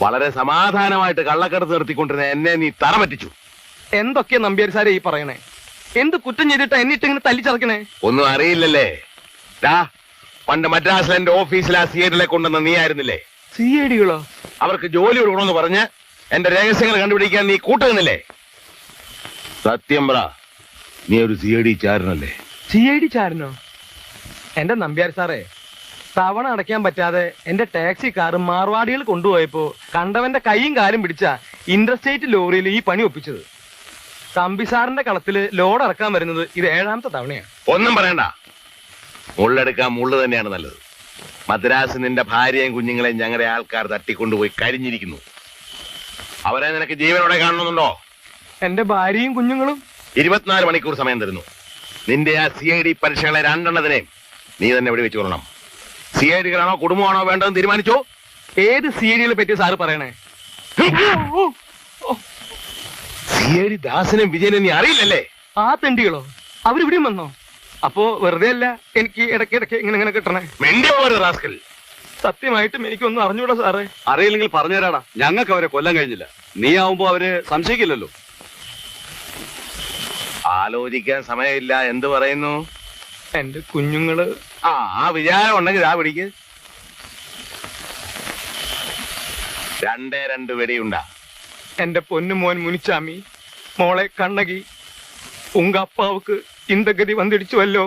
വളരെ സമാധാനമായിട്ട് കള്ളക്കടത്ത് നിർത്തിക്കൊണ്ടിരുന്ന എന്നെ നീ തറ പറ്റിച്ചു. എന്തൊക്കെയാ നമ്പ്യാർ സാറേ ഈ പറയണേ? എന്ത് കുറ്റം ചെയ്തിട്ടാ എന്നിട്ട് ഇങ്ങനെ തല്ലിച്ചതക്കണേ? ഒന്നും അറിയില്ലല്ലേ? പണ്ട് മദ്രാസിൽ എന്റെ ഓഫീസിൽ ആ സിഐഡികളെ കൊണ്ടുവന്ന നീ ആയിരുന്നില്ലേ? സിഐഡികളോ? അവർക്ക് ജോലി കൊടുക്കണമെന്ന് പറഞ്ഞ് എന്റെ രഹസ്യങ്ങൾ കണ്ടുപിടിക്കാൻ നീ കൂട്ടുന്നില്ലേ? സത്യം പറ, നീ ഒരു സിഐഡി ചാരനല്ലേ? സിഐഡി ചാരനോ? എന്റെ നമ്പ്യാർ സാറേ, തവണ അടയ്ക്കാൻ പറ്റാതെ എന്റെ ടാക്സി കാർ മാർവാടികൾ കൊണ്ടുപോയപ്പോ കണ്ടവന്റെ കൈയും കാലും പിടിച്ച ഇന്റർസ്റ്റേറ്റ് ലോറിയിൽ ഈ പണി ഒപ്പിച്ചത്. തമ്പി സാറിന്റെ കളത്തില് ലോഡ് ഇറക്കാൻ വരുന്നത് ഇത് 7ാമത്തെ തവണയാണ്. ഒന്നും പറയണ്ട, മുള്ളെടുക്കാൻ മുള്ളു തന്നെയാണ് നല്ലത്. മദ്രാസ് നിന്റെ ഭാര്യയും കുഞ്ഞുങ്ങളെയും ഞങ്ങളുടെ ആൾക്കാർ തട്ടിക്കൊണ്ടുപോയി കരിഞ്ഞിരിക്കുന്നു. അവരെ നിനക്ക് ജീവനോടെ കാണണമെന്നുണ്ടോ? എന്റെ ഭാര്യയും കുഞ്ഞുങ്ങളും 24 മണിക്കൂർ സമയം തരുന്നു. നിന്റെ ആ CID പരീക്ഷകളെ 2 നീ തന്നെ ഇവിടെ വെച്ച് കൊള്ളണം. CIDകളാണോ കുടുംബമാണോ വേണ്ടതെന്ന് തീരുമാനിച്ചോ? ഏത് CIDകളെ പറ്റി സാറ് പറയണേ? CID ദാസനും വിജയനും നീ അറിയില്ലല്ലേ? ആ തെണ്ടികളോ? അവരിവിടെയും വന്നോ? അപ്പോ വെറുതെ അല്ല എനിക്ക് ഇടയ്ക്കിടയ്ക്ക് ഇങ്ങനെ കിട്ടണേ. റാസ്കൽ, സത്യമായിട്ടും എനിക്കൊന്നും അറിഞ്ഞൂടാ സാറേ. അറിയില്ലെങ്കിൽ പറഞ്ഞുതരാടാ. ഞങ്ങൾക്ക് അവരെ കൊല്ലാൻ കഴിഞ്ഞില്ല. നീ ആവുമ്പോ അവര് സംശയിക്കില്ലല്ലോ. ആലോചിക്കാൻ സമയമില്ല. എന്ത് പറയുന്നു? എന്റെ കുഞ്ഞുങ്ങള് ആ വിചാരം ഉണ്ടെങ്കിൽ ആ പിടിക്ക്. 2 വെടിയുണ്ടാ. എന്റെ പൊന്നുമോൻ മുനിച്ചാമി, മോളെ കണ്ണകി, ഉങ്ക അപ്പാവുക്ക് ഇന്ത ഗതി വന്നിടിച്ചുവല്ലോ.